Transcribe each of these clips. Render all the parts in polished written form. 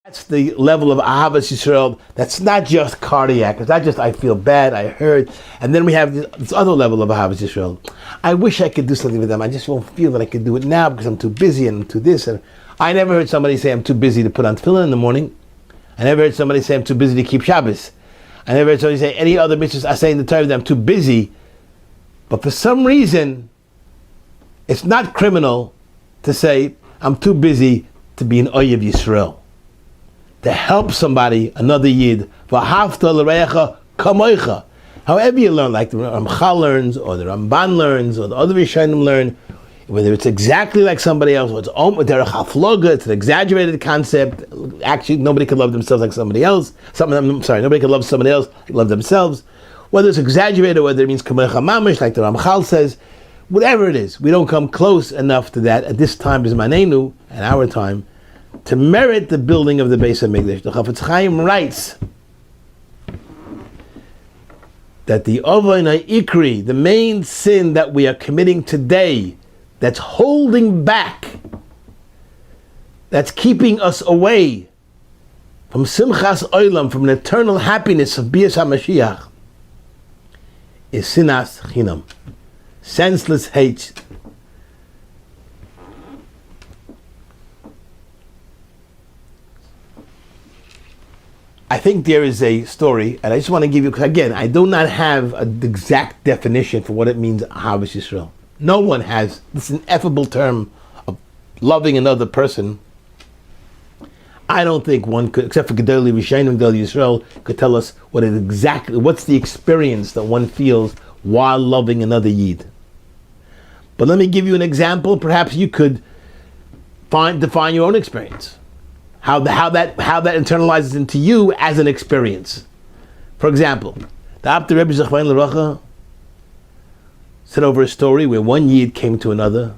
That's the level of Ahavas Yisroel. That's not just cardiac. It's not just I feel bad, I hurt. And then we have this other level of Ahavas Yisroel. I wish I could do something with them. I just won't feel that I can do it now because I'm too busy and I'm too this. And I never heard somebody say I'm too busy to put on tefillin in the morning. I never heard somebody say I'm too busy to keep Shabbos. I never heard somebody say any other mitzvahs. I say in the Torah that I'm too busy. But for some reason, it's not criminal to say I'm too busy to be an Oyev Yisrael. To help somebody, another Yid, v'ahavta l'reacha kamoicha. However you learn, like the Ramchal learns, or the Ramban learns, or the other Rishonim learn, whether it's exactly like somebody else, or it's derech hafloga, it's an exaggerated concept. Actually, nobody could love themselves like somebody else. Nobody could love somebody else like love themselves. Whether it's exaggerated, whether it means kamoicha mamish, like the Ramchal says, whatever it is, we don't come close enough to that at this time, Bismanenu, at our time, to merit the building of the Beis HaMikdash. The Chafetz Chaim writes that the Avon Ikri, the main sin that we are committing today, that's holding back, that's keeping us away from Simchas Olam, from an eternal happiness of Bias HaMashiach, is Sinas Chinam, senseless hate. I think there is a story, and I just want to give you, because again, I do not have an exact definition for what it means, Ahavas Yisroel. No one has. This ineffable term of loving another person. I don't think one could, except for Gedolei Rishonim, Gedolei Yisrael, could tell us what's the experience that one feels while loving another Yid. But let me give you an example. Perhaps you could define your own experience. How that internalizes into you as an experience. For example, the Abder Rebbe Zechvain L'Racha said over a story where one Yid came to another.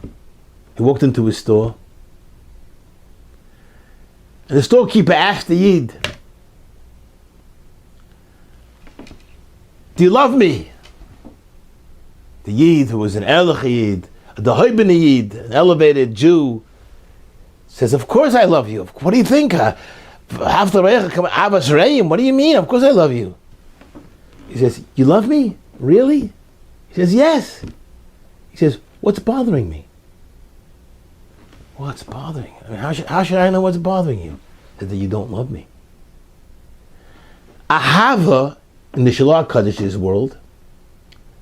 He walked into his store, and the storekeeper asked the Yid, "Do you love me?" The Yid, who was an Erlich Yid, a Dahoibin Yid, an elevated Jew, says, "Of course I love you. What do you think? What do you mean? Of course I love you." He says, "You love me? Really?" He says, "Yes." He says, "What's bothering me?" "What's bothering you? I mean, how should I know what's bothering you?" He said, "That you don't love me." Ahava, in the Shalach Kadish's world,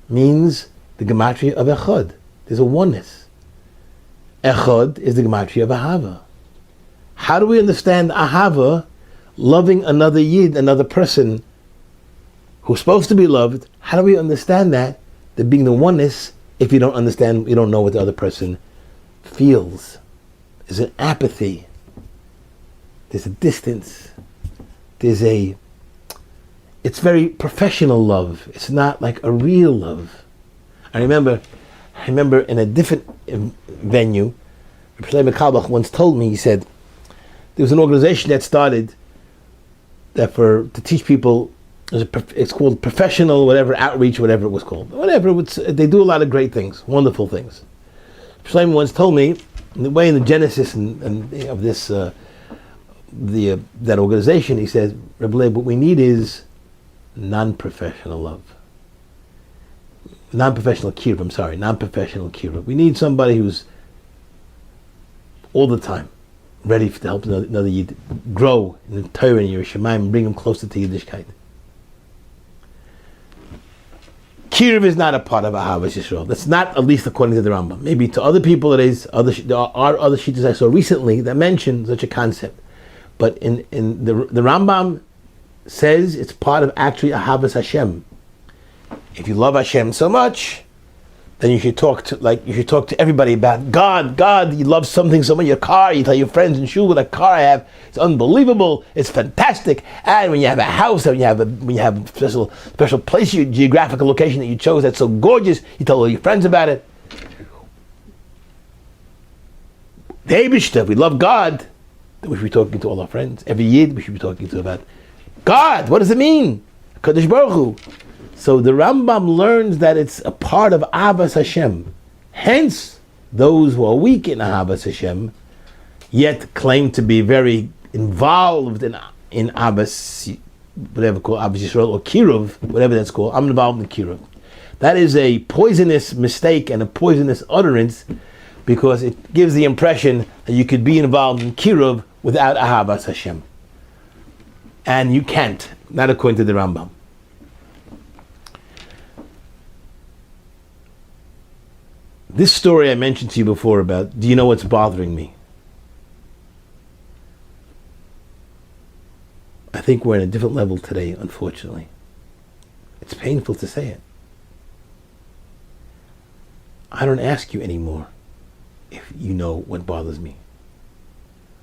means the gematria of Echad. There's a oneness. Echad is the gematria of Ahava. How do we understand Ahava, loving another Yid, another person who's supposed to be loved? How do we understand that being the oneness, if you don't understand, you don't know what the other person feels? There's an apathy. There's a distance. It's very professional love. It's not like a real love. I remember in a different venue, Rabbi Leib Tropper once told me, he said, there was an organization that started to teach people, it's called professional, whatever, outreach, whatever it was called. They do a lot of great things, wonderful things. Rabbi Leib once told me, in the genesis of this, that organization, he said, "Rabbi Leib, what we need is non-professional love. Non-professional kirub. We need somebody who's all the time ready to help another Yid grow in the Torah and Yerushalayim and bring him closer to Yiddishkeit." Kirub is not a part of Ahavas Yisroel. That's not, at least according to the Rambam. Maybe to other people it is. There are other shittas I saw recently that mention such a concept. But in the Rambam says it's part of actually Ahavas Hashem. If you love Hashem so much, then you should talk to everybody about God. God, you love something so much. Your car, you tell your friends in shul, "What car I have, it's unbelievable, it's fantastic." And when you have a house, when you have a special place, your geographical location that you chose that's so gorgeous, you tell all your friends about it. The Eibishter, we love God, then we should be talking to all our friends. Every Yid we should be talking to about God. What does it mean? Kadosh Baruch Hu. So the Rambam learns that it's a part of Ahavas Hashem. Hence, those who are weak in Ahavas Hashem, yet claim to be very involved in Ahavas, whatever called Ahavas Yisroel, or Kiruv, whatever that's called. I'm involved in Kiruv. That is a poisonous mistake and a poisonous utterance, because it gives the impression that you could be involved in Kiruv without Ahavas Hashem. And you can't, not according to the Rambam. This story I mentioned to you before about, do you know what's bothering me? I think we're at a different level today, unfortunately. It's painful to say it. I don't ask you anymore if you know what bothers me.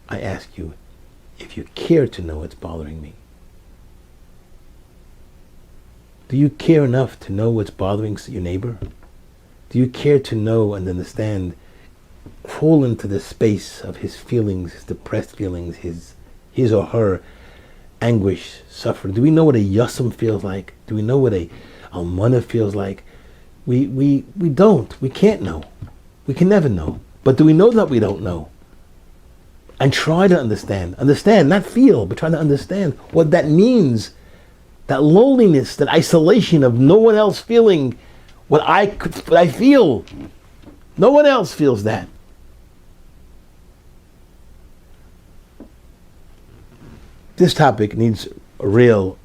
I ask you if you care to know what's bothering me. Do you care enough to know what's bothering your neighbor? Do you care to know and understand, crawl into the space of his feelings, his depressed feelings, his or her anguish, suffering? Do we know what a yasam feels like? Do we know what a almana feels like? We don't. We can't know. We can never know. But do we know that we don't know? And try to understand. Understand, not feel, but try to understand what that means. That loneliness, that isolation of no one else feeling what I feel. No one else feels that. This topic needs a real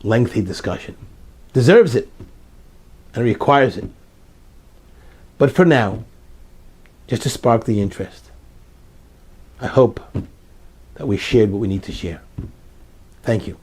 lengthy discussion. Deserves it. And requires it. But for now, just to spark the interest, I hope that we shared what we need to share. Thank you.